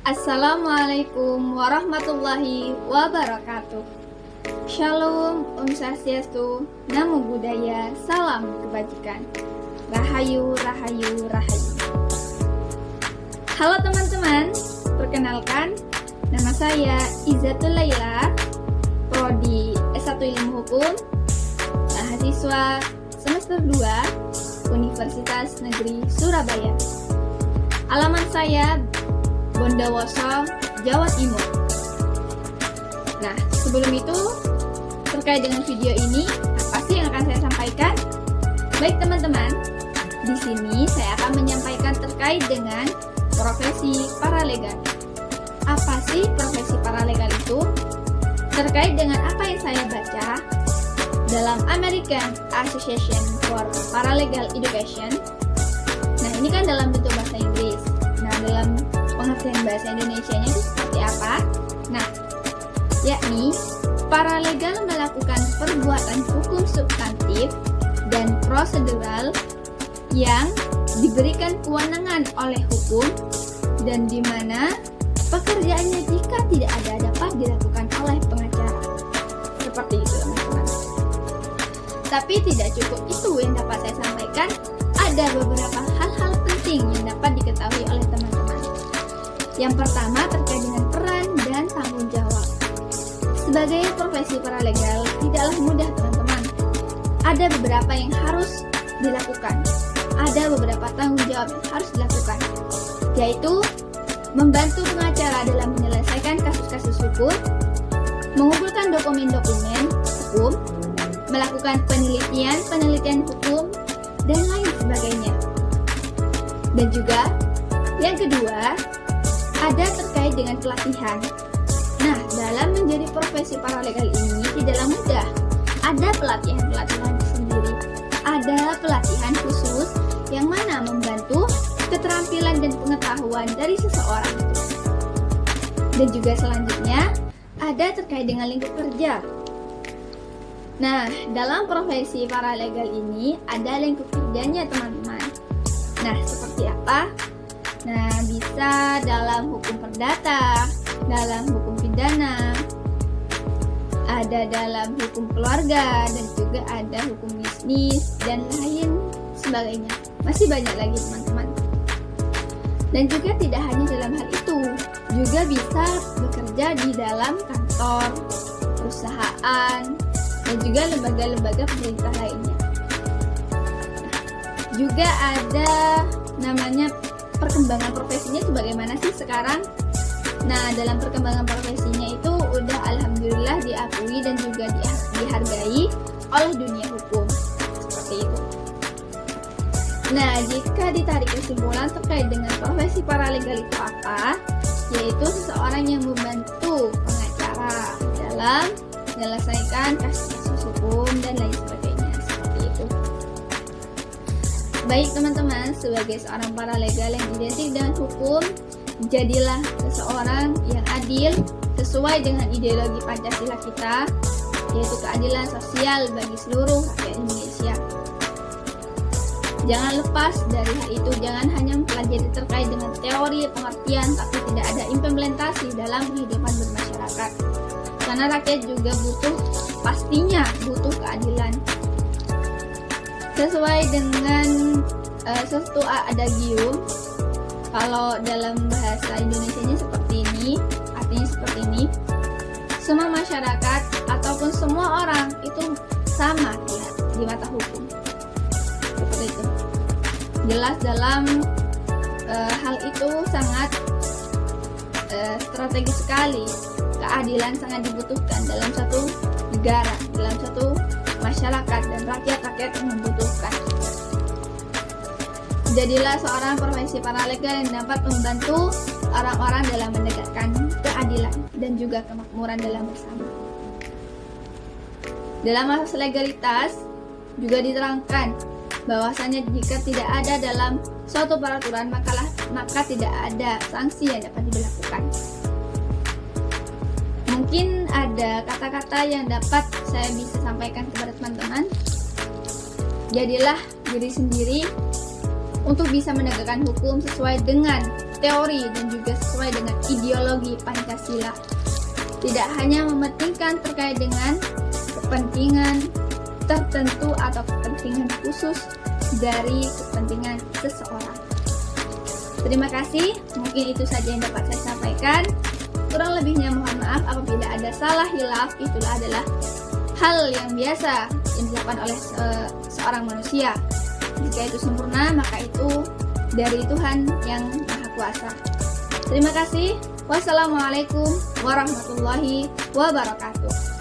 Assalamualaikum warahmatullahi wabarakatuh. Shalom, Om Swastiastu, Namo Buddhaya, salam kebajikan. Rahayu, rahayu, rahayu. Halo teman-teman, perkenalkan, nama saya Izzatul Laila, Prodi S1 Ilmu Hukum, mahasiswa semester 2, Universitas Negeri Surabaya. Alamat saya Bondowoso, Jawa Timur. Nah, sebelum itu, terkait dengan video ini, apa sih yang akan saya sampaikan? Baik teman-teman, di sini saya akan menyampaikan terkait dengan profesi paralegal. Apa sih profesi paralegal itu? Terkait dengan apa yang saya baca dalam American Association for Paralegal Education. Nah, ini kan dalam bentuk bahasa Inggris. Nah, dalam pengertian bahasa Indonesianya itu seperti apa? Nah, yakni paralegal melakukan perbuatan hukum substantif dan prosedural yang diberikan kewenangan oleh hukum dan di mana pekerjaannya jika tidak ada dapat dilakukan oleh pengacara. Seperti itu teman-teman. Tapi tidak cukup itu yang dapat saya sampaikan, ada beberapa hal-hal penting yang dapat diketahui oleh teman-teman. Yang pertama terkait dengan peran dan tanggung jawab. Sebagai profesi paralegal tidaklah mudah teman-teman. Ada beberapa yang harus dilakukan. Ada beberapa tanggung jawab yang harus dilakukan, yaitu membantu pengacara dalam menyelesaikan kasus-kasus hukum, mengumpulkan dokumen-dokumen hukum, melakukan penelitian hukum, dan lain sebagainya. Dan juga yang kedua, ada terkait dengan pelatihan. Nah, dalam menjadi profesi paralegal ini tidaklah mudah. Ada pelatihan-pelatihan sendiri. Ada pelatihan khusus yang mana membantu keterampilan dan pengetahuan dari seseorang. Dan juga selanjutnya, ada terkait dengan lingkup kerja. Nah, dalam profesi paralegal ini ada lingkup kerjanya teman-teman. Nah, seperti apa? Nah, bisa dalam hukum perdata, dalam hukum pidana, ada dalam hukum keluarga, dan juga ada hukum bisnis, dan lain sebagainya. Masih banyak lagi teman-teman. Dan juga tidak hanya dalam hal itu, juga bisa bekerja di dalam kantor, perusahaan, dan juga lembaga-lembaga pemerintah lainnya. Juga ada namanya perkembangan profesinya itu bagaimana sih sekarang? Nah, dalam perkembangan profesinya itu udah alhamdulillah diakui dan juga dihargai oleh dunia hukum. Seperti itu. Nah, jika ditarik kesimpulan terkait dengan profesi paralegal itu apa? Yaitu seseorang yang membantu pengacara dalam menyelesaikan kasus-kasus hukum dan lain sebagainya. Seperti itu. Baik teman-teman, sebagai seorang paralegal yang identik dengan hukum, jadilah seseorang yang adil sesuai dengan ideologi Pancasila kita, yaitu keadilan sosial bagi seluruh rakyat Indonesia. Jangan lepas dari hal itu, jangan hanya mempelajari terkait dengan teori pengertian, tapi tidak ada implementasi dalam kehidupan bermasyarakat. Karena rakyat juga pastinya butuh keadilan. Sesuai dengan sesuatu adagium, kalau dalam bahasa Indonesianya seperti ini, artinya seperti ini, semua masyarakat ataupun semua orang itu sama di mata hukum. Seperti itu. Jelas dalam hal itu sangat strategis sekali. Keadilan sangat dibutuhkan dalam satu negara, dalam satu masyarakat dan rakyat-rakyat yang membutuhkan. Jadilah seorang profesi paralegal yang dapat membantu orang-orang dalam menegakkan keadilan dan juga kemakmuran dalam bersama. Dalam asas legalitas juga diterangkan bahwasanya jika tidak ada dalam suatu peraturan maka tidak ada sanksi yang dapat diberlakukan. Mungkin ada kata-kata yang dapat saya bisa sampaikan kepada teman-teman. Jadilah diri sendiri untuk bisa menegakkan hukum sesuai dengan teori dan juga sesuai dengan ideologi Pancasila. Tidak hanya mementingkan terkait dengan kepentingan tertentu atau kepentingan khusus dari kepentingan seseorang. Terima kasih, mungkin itu saja yang dapat saya sampaikan. Kurang lebihnya mohon maaf apabila ada salah hilaf, itulah adalah hal yang biasa yang dilakukan oleh seorang manusia. Jika itu sempurna, maka itu dari Tuhan yang Maha Kuasa. Terima kasih. Wassalamualaikum warahmatullahi wabarakatuh.